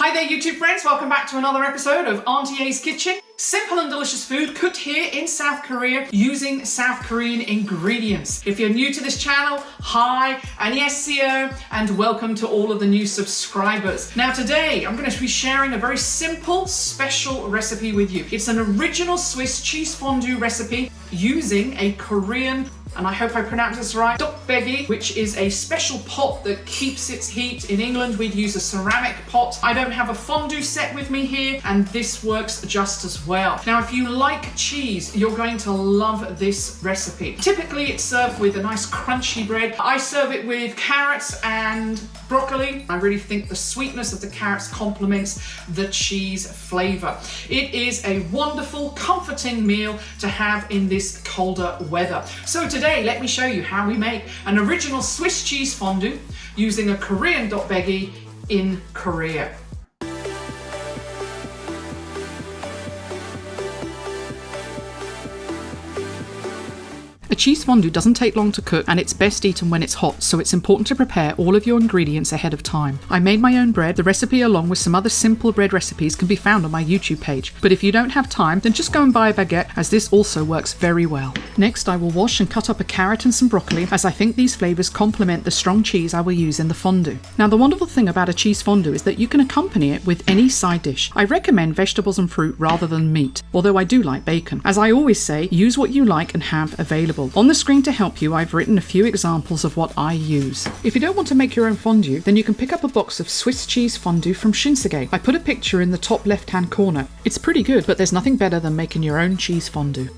Hi there YouTube friends, welcome back to another episode of Auntie's Kitchen. Simple and delicious food cooked here in South Korea using South Korean ingredients. If you're new to this channel, hi, 안녕하세요, and welcome to all of the new subscribers. Now today, I'm going to be sharing a very simple, special recipe with you. It's an original Swiss cheese fondue recipe using a Korean, and I hope I pronounce this right, 뚝배기, which is a special pot that keeps its heat. In England, we'd use a ceramic pot. I don't have a fondue set with me here, and this works just as well. Now, if you like cheese, you're going to love this recipe. Typically, it's served with a nice crunchy bread. I serve it with carrots and broccoli. I really think the sweetness of the carrots complements the cheese flavour. It is a wonderful, comforting meal to have in this colder weather. So today, let me show you how we make an original Swiss cheese fondue using a Korean 뚝배기 in Korea. A cheese fondue doesn't take long to cook and it's best eaten when it's hot, so it's important to prepare all of your ingredients ahead of time. I made my own bread. The recipe along with some other simple bread recipes can be found on my YouTube page. But if you don't have time, then just go and buy a baguette, as this also works very well. Next, I will wash and cut up a carrot and some broccoli, as I think these flavours complement the strong cheese I will use in the fondue. Now, the wonderful thing about a cheese fondue is that you can accompany it with any side dish. I recommend vegetables and fruit rather than meat, although I do like bacon. As I always say, use what you like and have available. On the screen to help you, I've written a few examples of what I use. If you don't want to make your own fondue, then you can pick up a box of Swiss cheese fondue from Shinsegae. I put a picture in the top left-hand corner. It's pretty good, but there's nothing better than making your own cheese fondue.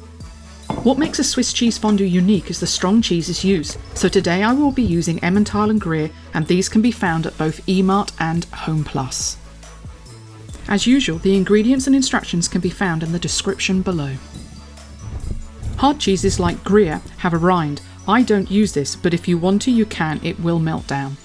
What makes a Swiss cheese fondue unique is the strong cheeses used. So today I will be using Emmental and Gruyere, and these can be found at both Emart and Home Plus. As usual, the ingredients and instructions can be found in the description below. Hard cheeses like Gruyere have a rind. I don't use this, but if you want to, you can. It will melt down.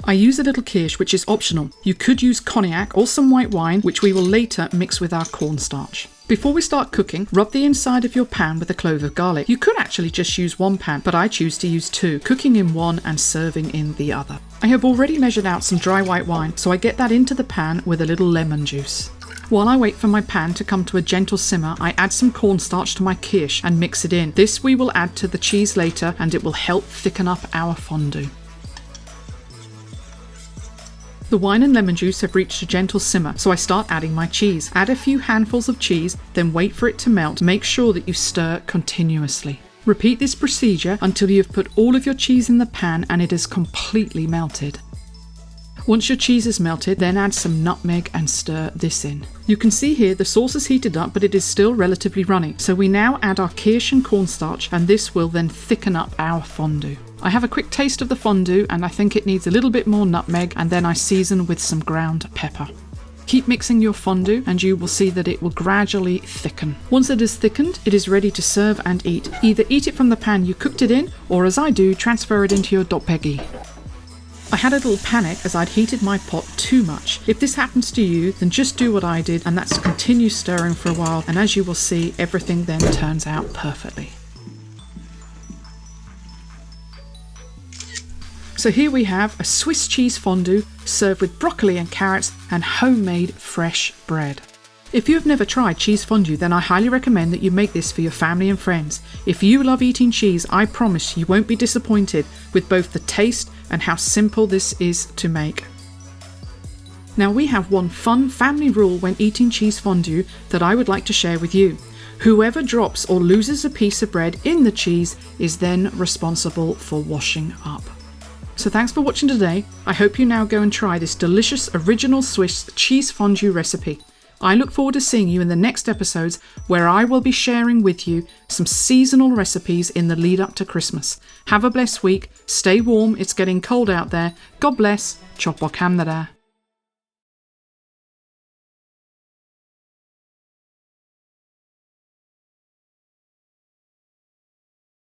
I use a little kirsch, which is optional. You could use cognac or some white wine, which we will later mix with our cornstarch. Before we start cooking, rub the inside of your pan with a clove of garlic. You could actually just use one pan, but I choose to use two, cooking in one and serving in the other. I have already measured out some dry white wine, so I get that into the pan with a little lemon juice. While I wait for my pan to come to a gentle simmer, I add some cornstarch to my kirsch and mix it in. This we will add to the cheese later, and it will help thicken up our fondue. The wine and lemon juice have reached a gentle simmer, so I start adding my cheese. Add a few handfuls of cheese, then wait for it to melt. Make sure that you stir continuously. Repeat this procedure until you have put all of your cheese in the pan and it is completely melted. Once your cheese is melted, then add some nutmeg and stir this in. You can see here the sauce is heated up, but it is still relatively runny. So we now add our kirsch and cornstarch, and this will then thicken up our fondue. I have a quick taste of the fondue, and I think it needs a little bit more nutmeg, and then I season with some ground pepper. Keep mixing your fondue and you will see that it will gradually thicken. Once it is thickened, it is ready to serve and eat. Either eat it from the pan you cooked it in, or as I do, transfer it into your 뚝배기. I had a little panic as I'd heated my pot too much. If this happens to you, then just do what I did, and that's continue stirring for a while, and as you will see, everything then turns out perfectly. So here we have a Swiss cheese fondue served with broccoli and carrots and homemade fresh bread. If you have never tried cheese fondue, then I highly recommend that you make this for your family and friends. If you love eating cheese, I promise you won't be disappointed with both the taste and how simple this is to make. Now we have one fun family rule when eating cheese fondue that I would like to share with you. Whoever drops or loses a piece of bread in the cheese is then responsible for washing up. So thanks for watching today. I hope you now go and try this delicious original Swiss cheese fondue recipe. I look forward to seeing you in the next episodes, where I will be sharing with you some seasonal recipes in the lead up to Christmas. Have a blessed week, stay warm, it's getting cold out there. God bless, chop 감사합니다.